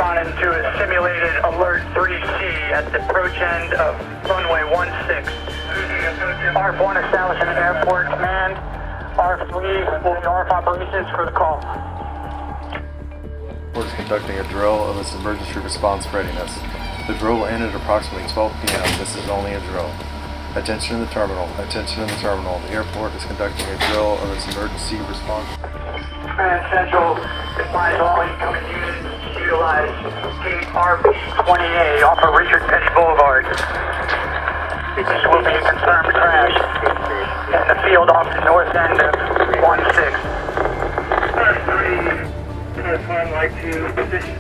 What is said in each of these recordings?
responding to a simulated alert 3C at the approach end of runway 16. ARF-1 establishing an airport command. ARF-3 will be ARF operations for the call. Is conducting a drill of its emergency response readiness. The drill will end at approximately 12 p.m. This is only a drill. Attention in the terminal. Attention in the terminal. The airport is conducting a drill of its emergency response. Command Central, advise all incoming units to utilize gate RP-20A off of Richard Petty Boulevard. This will be a confirmed crash in the field off the north end of 16. ARF-3, I'd like to position.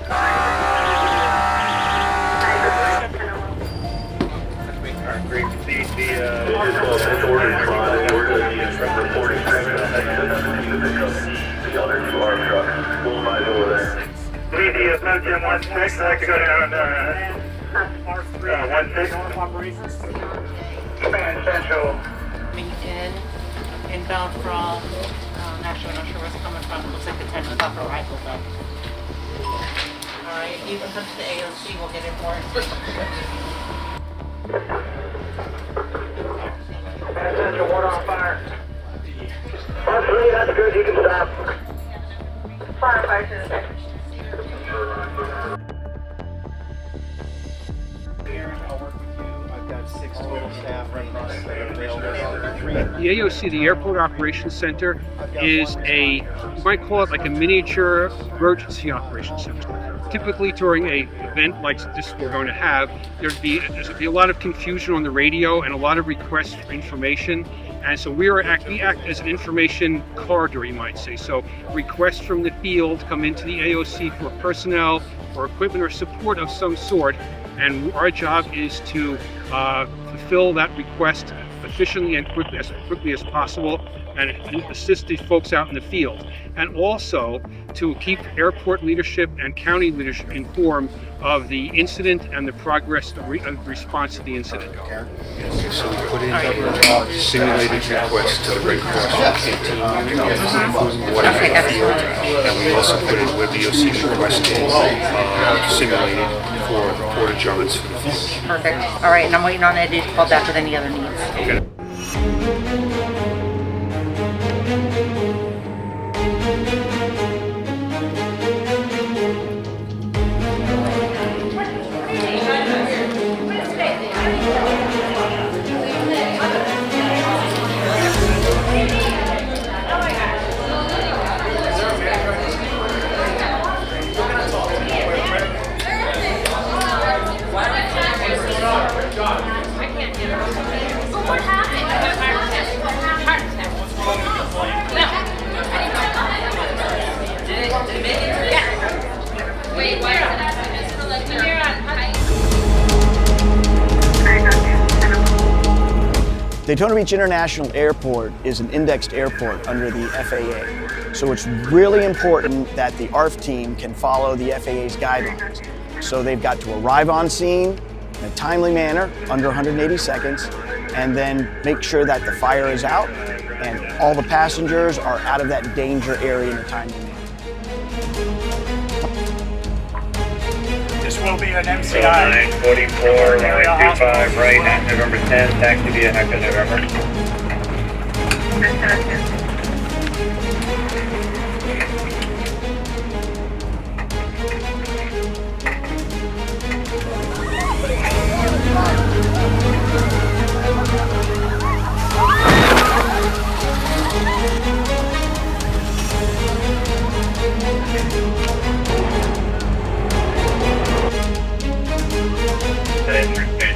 The other two arm trucks will by over there. Lead the Mountain 16, I'd like to go down ARF-3, 16 operations. Command Central. Coming inbound from, actually I'm not sure where it's coming from, it looks like the 10 o'clock arrival though. Alright, you can come to the AOC, we'll get it more. Command Central, water on fire. ARF-3, that's good, you can stop. Fire to the I've got 6 total staff right now. The AOC, the Airport Operations Center, is you might call it like a miniature emergency operations center. Typically during an event like this we're going to have, there'd be a lot of confusion on the radio and a lot of requests for information. And so we act as an information corridor, you might say. So requests from the field come into the AOC for personnel or equipment or support of some sort. And our job is to fulfill that request efficiently and as quickly as possible and assist the folks out in the field. And also to keep airport leadership and county leadership informed of the incident and the progress of response to the incident. So we put in simulated requests to the Red Cross team, water field, and we also put in WebEOC requests simulated for Porta Johns for the field. Perfect. All right, and I'm waiting on Eddie to call back with any other needs. Okay. What happened? Wait, why did that happen? For like when you're on height. Daytona Beach International Airport is an indexed airport under the FAA. So it's really important that the ARF team can follow the FAA's guidelines. So they've got to arrive on scene in a timely manner, under 180 seconds, and then make sure that the fire is out and all the passengers are out of that danger area in a timely manner. This will be an MCI. 944, 925, right, November 10th, taxi via Echo November.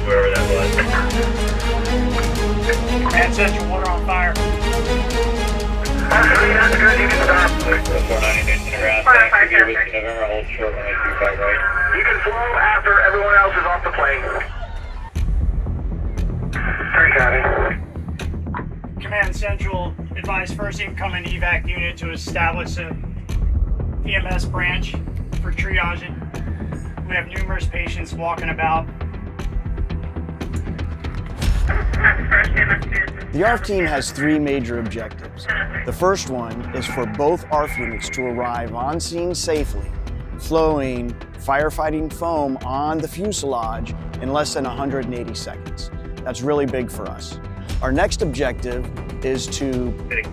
Wherever that was. Command Central, water on fire. That's good, you can stop. 490 Newton around, taxi via Whiskey November, hold short, 125 right. You can flow after everyone else is off the plane. 3 Command Central, advise first incoming evac unit to establish a EMS branch for triaging. We have numerous patients walking about. The ARF team has 3 major objectives. The first one is for both ARF units to arrive on scene safely, flowing firefighting foam on the fuselage in less than 180 seconds. That's really big for us. Our next objective is to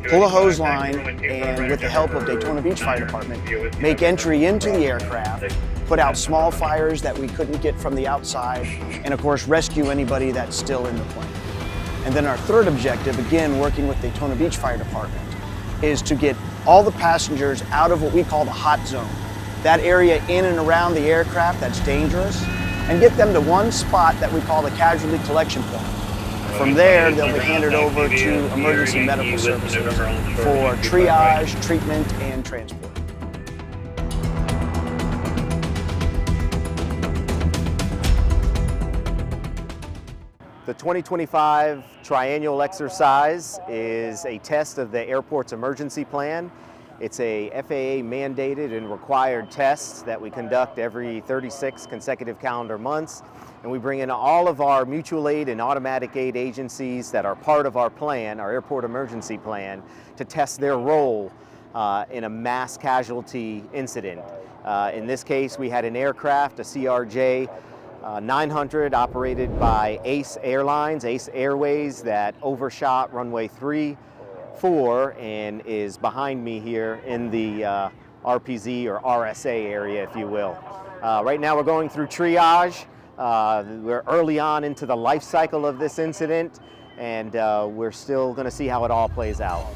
pull a hose line and, with the help of Daytona Beach Fire Department, make entry into the aircraft, put out small fires that we couldn't get from the outside, and of course rescue anybody that's still in the plane. And then our third objective, again working with Daytona Beach Fire Department, is to get all the passengers out of what we call the hot zone, that area in and around the aircraft that's dangerous, and get them to one spot that we call the casualty collection point. From there, they'll be handed over to emergency medical services for triage, treatment, and transport. The 2025 Triennial exercise is a test of the airport's emergency plan. It's a FAA mandated and required test that we conduct every 36 consecutive calendar months. And we bring in all of our mutual aid and automatic aid agencies that are part of our plan, our airport emergency plan, to test their role in a mass casualty incident. In this case, we had an aircraft, a CRJ 900 operated by Ace Airlines, Ace Airways, that overshot runway 34 and is behind me here in the RPZ or RSA area, if you will. Right now we're going through triage. We're early on into the life cycle of this incident, and we're still going to see how it all plays out.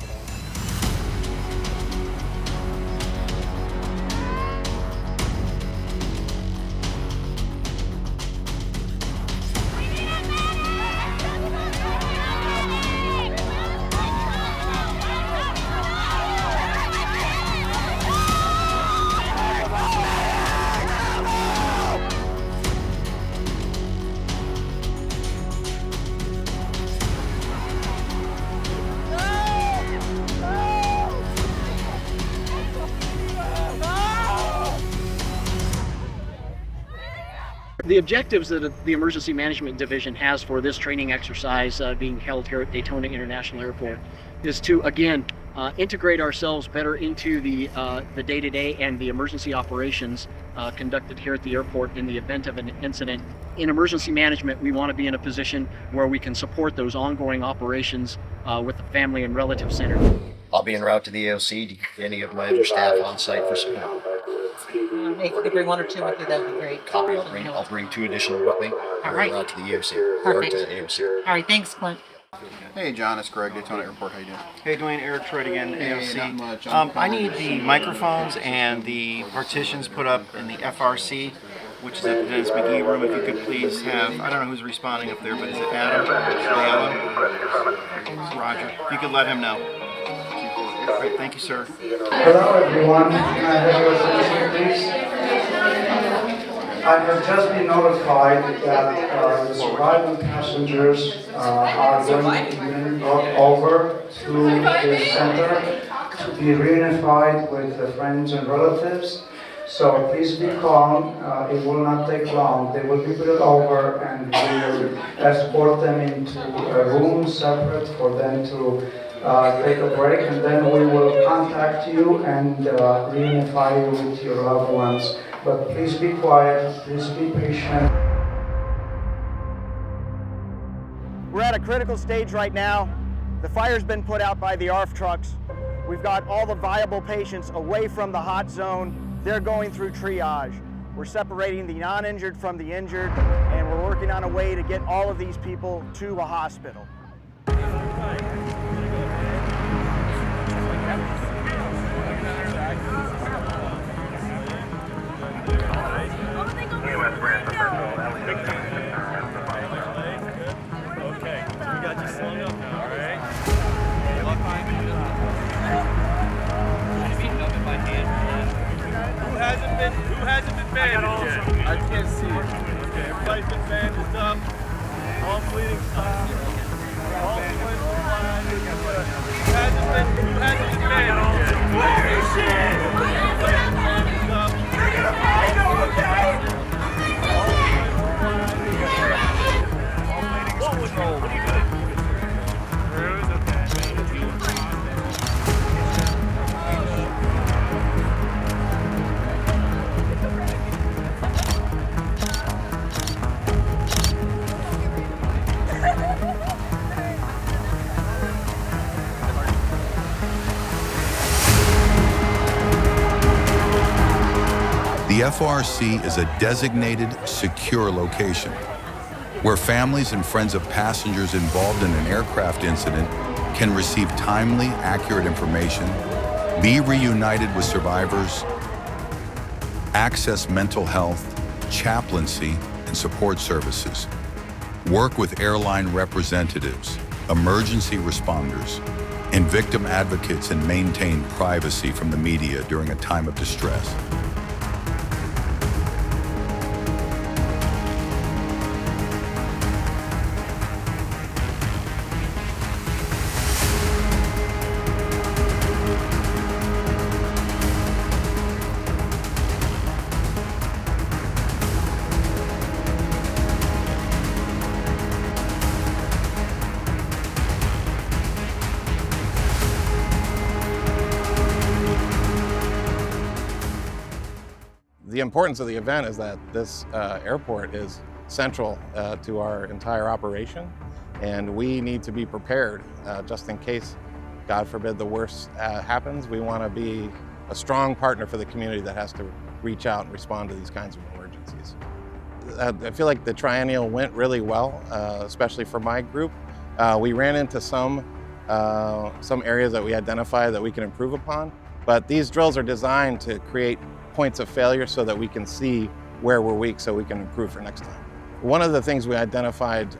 The objectives that the Emergency Management Division has for this training exercise being held here at Daytona International Airport is to, again, integrate ourselves better into the day-to-day and the emergency operations conducted here at the airport in the event of an incident. In emergency management, we want to be in a position where we can support those ongoing operations with the family and relative center. I'll be en route to the AOC to get any of my other staff on site for support. If you could bring one or two with you, that would be great. Copy. I'll bring 2 additional with me. All right. En route to the AOC. Perfect. Or to the AOC. All right, thanks, Clint. Hey John, it's Greg, Daytona Airport. How you doing? Hey Dwayne, Eric Troy again, Hey, AOC. not much. I need the microphones and the partitions put up in the FRC, which is at the Dennis McGee room. If you could please have, I don't know who's responding up there, but is it Adam? Roger. If you could let him know. Great, thank you, sir. Hello everyone, can I have your attention please? I have just been notified that the surviving passengers are going to be brought over to the center to be reunified with their friends and relatives. So please be calm, it will not take long. They will be brought over and we will escort them into a room separate for them to take a break, and then we will contact you and reunify you with your loved ones. But please be quiet, please be patient. We're at a critical stage right now. The fire's been put out by the ARF trucks. We've got all the viable patients away from the hot zone. They're going through triage. We're separating the non-injured from the injured, and we're working on a way to get all of these people to a hospital. Who hasn't been bandaged yet? I can't see it. Okay, everybody's been bandaged up. All bleeding stopped. All bleeding fine. Who hasn't been bandaged yet? Where is she? Bandaged up. You're gonna find her, okay? All bleeding control. What are you doing? Bruise, okay. FRC is a designated, secure location where families and friends of passengers involved in an aircraft incident can receive timely, accurate information, be reunited with survivors, access mental health, chaplaincy, and support services, work with airline representatives, emergency responders, and victim advocates, and maintain privacy from the media during a time of distress. The importance of the event is that this airport is central to our entire operation, and we need to be prepared just in case, God forbid, the worst happens. We want to be a strong partner for the community that has to reach out and respond to these kinds of emergencies. I feel like the Triennial went really well, especially for my group. We ran into some areas that we identified that we can improve upon, but these drills are designed to create points of failure so that we can see where we're weak so we can improve for next time. One of the things we identified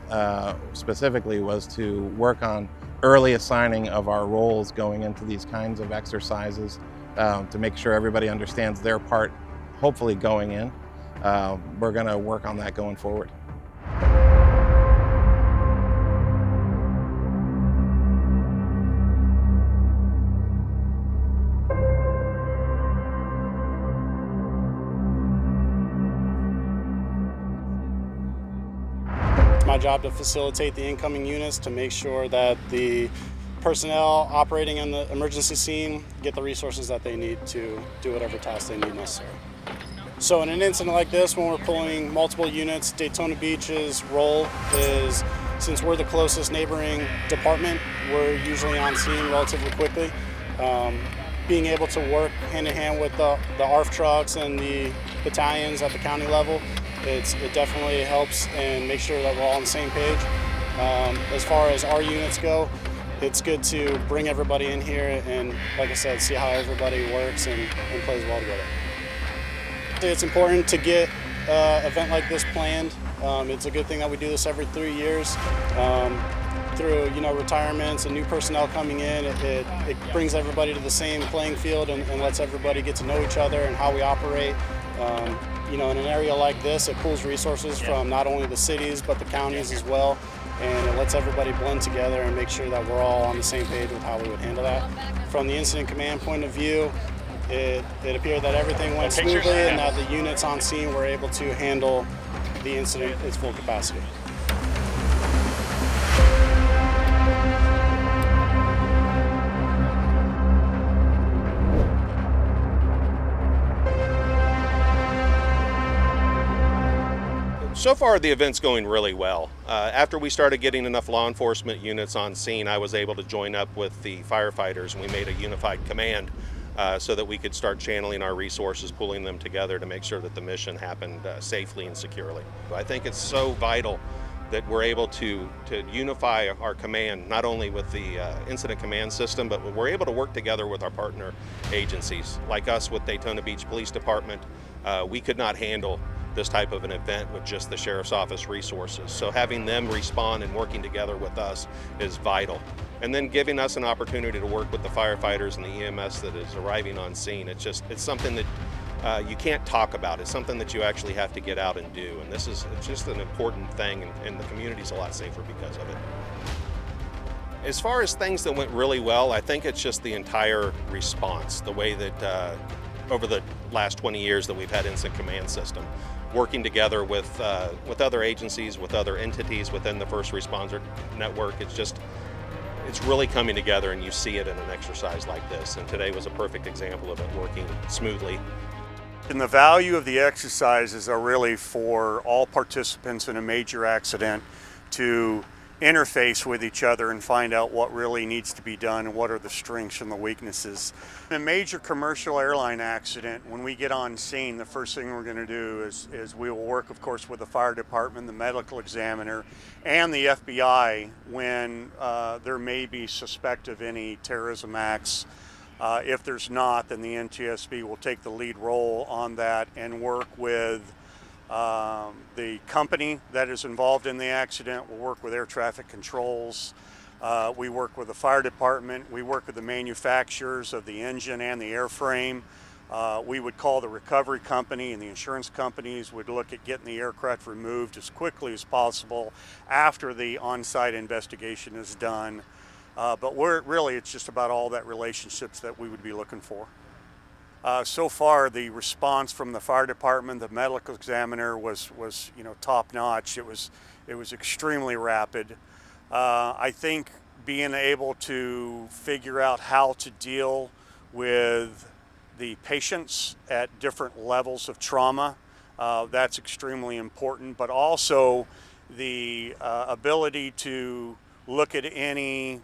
specifically was to work on early assigning of our roles going into these kinds of exercises to make sure everybody understands their part, hopefully going in. We're going to work on that going forward. My job to facilitate the incoming units to make sure that the personnel operating in the emergency scene get the resources that they need to do whatever task they need necessary. So in an incident like this, when we're pulling multiple units, Daytona Beach's role is, since we're the closest neighboring department, we're usually on scene relatively quickly. Being able to work hand in hand with the ARF trucks and the battalions at the county level, it definitely helps and make sure that we're all on the same page. As far as our units go, it's good to bring everybody in here and, like I said, see how everybody works and plays well together. It's important to get an event like this planned. It's a good thing that we do this every 3 years. Through retirements and new personnel coming in, it brings everybody to the same playing field and lets everybody get to know each other and how we operate. In an area like this, it pulls resources from not only the cities but the counties as well, and it lets everybody blend together and make sure that we're all on the same page with how we would handle that. From the incident command point of view, it appeared that everything went smoothly and that the units on scene were able to handle the incident at its full capacity. So far, the event's going really well. After we started getting enough law enforcement units on scene, I was able to join up with the firefighters, and we made a unified command so that we could start channeling our resources, pulling them together to make sure that the mission happened safely and securely. I think it's so vital that we're able to unify our command, not only with the incident command system, but we're able to work together with our partner agencies. Like us with Daytona Beach Police Department, we could not handle this type of an event with just the Sheriff's Office resources. So having them respond and working together with us is vital. And then giving us an opportunity to work with the firefighters and the EMS that is arriving on scene. It's something that you can't talk about. It's something that you actually have to get out and do. And it's just an important thing, and the community's a lot safer because of it. As far as things that went really well, I think it's just the entire response, the way that over the last 20 years that we've had incident command system, working together with other agencies, with other entities within the first responder network. It's really coming together, and you see it in an exercise like this. And today was a perfect example of it working smoothly. And the value of the exercises are really for all participants in a major accident to interface with each other and find out what really needs to be done and what are the strengths and the weaknesses. In a major commercial airline accident, when we get on scene, the first thing we're going to do is we will work, of course, with the fire department, the medical examiner, and the FBI when there may be suspect of any terrorism acts. If there's not, then the NTSB will take the lead role on that and work with the company that is involved in the accident. We'll work with air traffic controls. We work with the fire department. We work with the manufacturers of the engine and the airframe. We would call the recovery company, and the insurance companies would look at getting the aircraft removed as quickly as possible after the on-site investigation is done. But it's just about all that relationships that we would be looking for. So far, the response from the fire department, the medical examiner was top notch. It was extremely rapid. I think being able to figure out how to deal with the patients at different levels of trauma, that's extremely important. But also the ability to look at any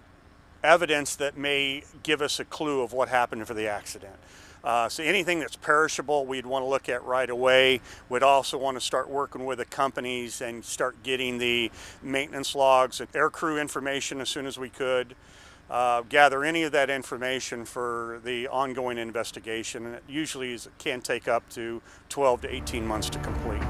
evidence that may give us a clue of what happened for the accident. So anything that's perishable, we'd want to look at right away. We'd also want to start working with the companies and start getting the maintenance logs and aircrew information as soon as we could. Gather any of that information for the ongoing investigation, and it usually can take up to 12 to 18 months to complete.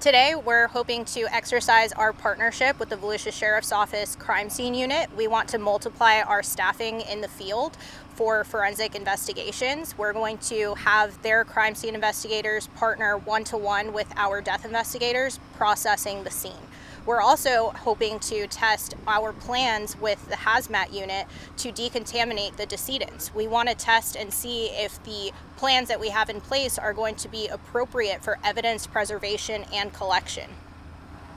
Today, we're hoping to exercise our partnership with the Volusia Sheriff's Office Crime Scene Unit. We want to multiply our staffing in the field for forensic investigations. We're going to have their crime scene investigators partner one-to-one with our death investigators processing the scene. We're also hoping to test our plans with the hazmat unit to decontaminate the decedents. We want to test and see if the plans that we have in place are going to be appropriate for evidence preservation and collection.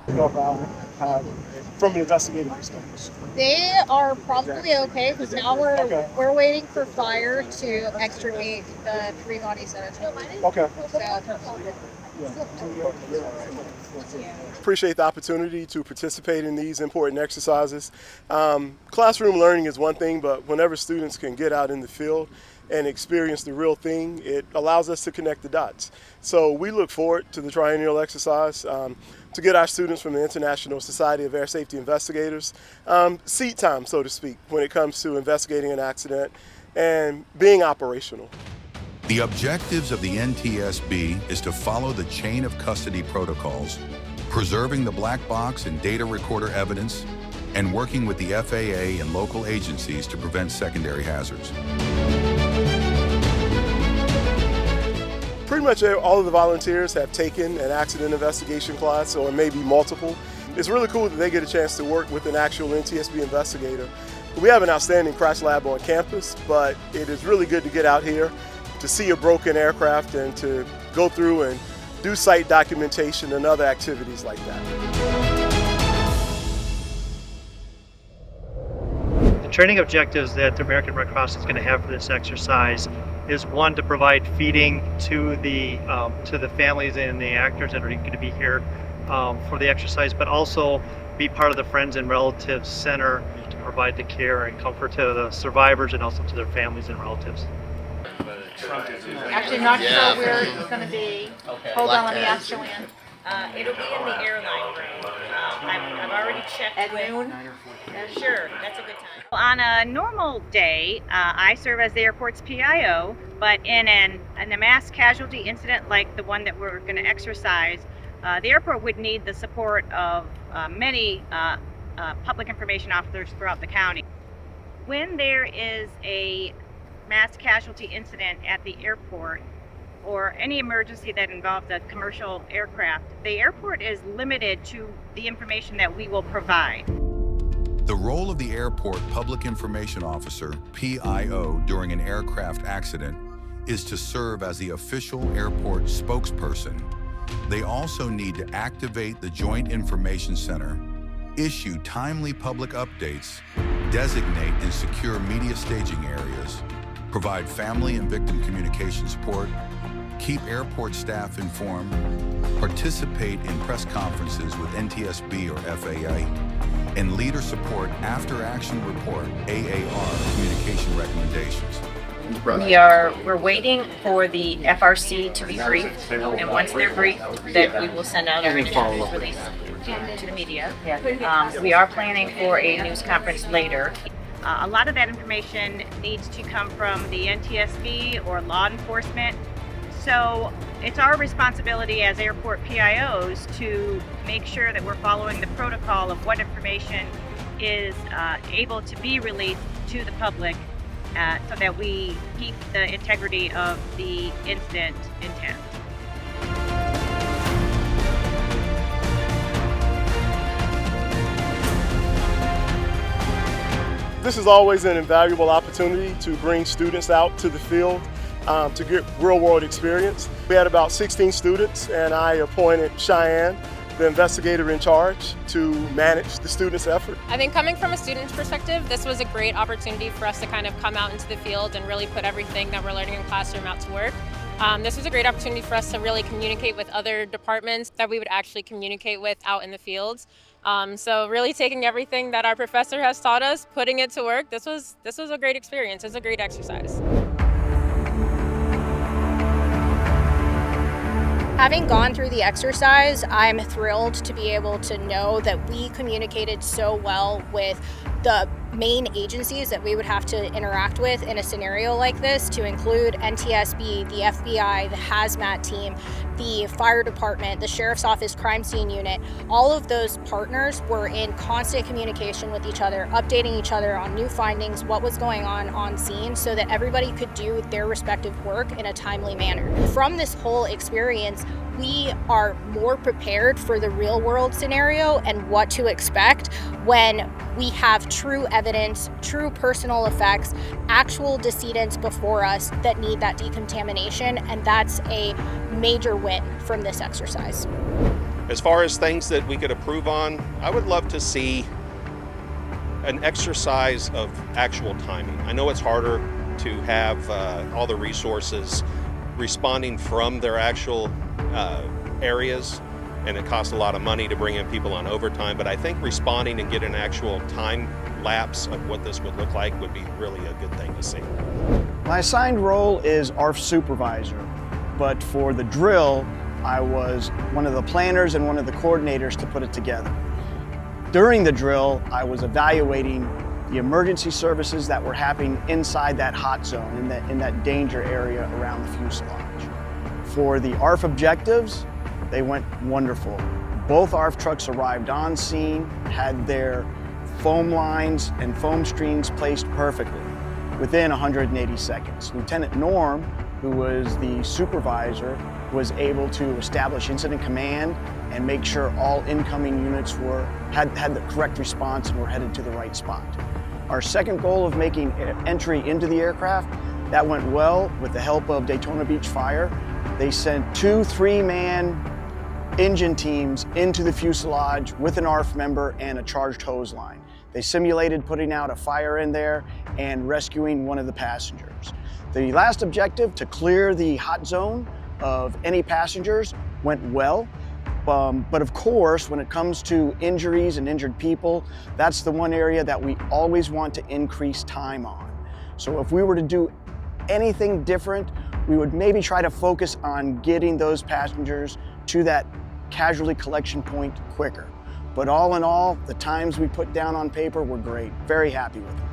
From an investigative perspective? They are probably okay because now we're waiting for fire to extricate the 3 bodies that are Okay. So, appreciate the opportunity to participate in these important exercises. Classroom learning is one thing, but whenever students can get out in the field and experience the real thing, it allows us to connect the dots. So we look forward to the Triennial exercise to get our students from the International Society of Air Safety Investigators seat time, so to speak, when it comes to investigating an accident and being operational. The objectives of the NTSB is to follow the chain of custody protocols, preserving the black box and data recorder evidence, and working with the FAA and local agencies to prevent secondary hazards. Pretty much all of the volunteers have taken an accident investigation class, or maybe multiple. It's really cool that they get a chance to work with an actual NTSB investigator. We have an outstanding crash lab on campus, but it is really good to get out here to see a broken aircraft and to go through and do site documentation and other activities like that. The training objectives that the American Red Cross is going to have for this exercise is, one, to provide feeding to the families and the actors that are going to be here for the exercise, but also be part of the Friends and Relatives Center to provide the care and comfort to the survivors and also to their families and relatives. Actually, not sure where it's going to be. Hold on, let me ask Joanne. It'll be in the airline room. I've already checked at with... noon? Sure, that's a good time. On a normal day, I serve as the airport's PIO, but in a mass casualty incident like the one that we're going to exercise, the airport would need the support of many public information officers throughout the county. When there is a mass casualty incident at the airport or any emergency that involves a commercial aircraft, the airport is limited to the information that we will provide. The role of the airport public information officer, PIO, during an aircraft accident is to serve as the official airport spokesperson They also need to activate the Joint Information Center, issue timely public updates, designate and secure media staging areas, provide family and victim communication support, keep airport staff informed, participate in press conferences with NTSB or FAA, and lead or support after-action report, AAR, communication recognitions. We're waiting for the FRC to be briefed, and once they're briefed, then we will send out our initial news release to the media. We are planning for a news conference later. A lot of that information needs to come from the NTSB or law enforcement. So it's our responsibility as airport PIOs to make sure that we're following the protocol of what information is able to be released to the public so that we keep the integrity of the incident intact. This is always an invaluable opportunity to bring students out to the field to get real-world experience. We had about 16 students, and I appointed Cheyenne, the investigator in charge, to manage the students' effort. I think coming from a student's perspective, this was a great opportunity for us to kind of come out into the field and really put everything that we're learning in classroom out to work. This was a great opportunity for us to really communicate with other departments that we would actually communicate with out in the fields. So really taking everything that our professor has taught us, putting it to work, this was a great experience. It was a great exercise. Having gone through the exercise, I'm thrilled to be able to know that we communicated so well with the main agencies that we would have to interact with in a scenario like this, to include NTSB, the FBI, the hazmat team, the fire department, the sheriff's office crime scene unit. All of those partners were in constant communication with each other, updating each other on new findings, what was going on scene, so that everybody could do their respective work in a timely manner. From this whole experience, we are more prepared for the real world scenario and what to expect when we have true evidence, true personal effects, actual decedents before us that need that decontamination, and that's a major win from this exercise. As far as things that we could improve on, I would love to see an exercise of actual timing. I know it's harder to have all the resources responding from their actual areas, and it costs a lot of money to bring in people on overtime, but I think responding and getting an actual time lapse of what this would look like would be really a good thing to see. My assigned role is ARF supervisor, but for the drill, I was one of the planners and one of the coordinators to put it together. During the drill, I was evaluating the emergency services that were happening inside that hot zone, in that danger area around the fuselage. For the ARF objectives, they went wonderful. Both ARF trucks arrived on scene, had their foam lines and foam screens placed perfectly within 180 seconds. Lieutenant Norm, who was the supervisor, was able to establish incident command and make sure all incoming units had the correct response and were headed to the right spot. Our second goal of making entry into the aircraft, that went well with the help of Daytona Beach Fire. They sent 2 3-man engine teams into the fuselage with an ARF member and a charged hose line. They simulated putting out a fire in there and rescuing one of the passengers. The last objective, to clear the hot zone of any passengers, went well. But of course, when it comes to injuries and injured people, that's the one area that we always want to increase time on. So if we were to do anything different, we would maybe try to focus on getting those passengers to that casualty collection point quicker. But all in all, the times we put down on paper were great. Very happy with them.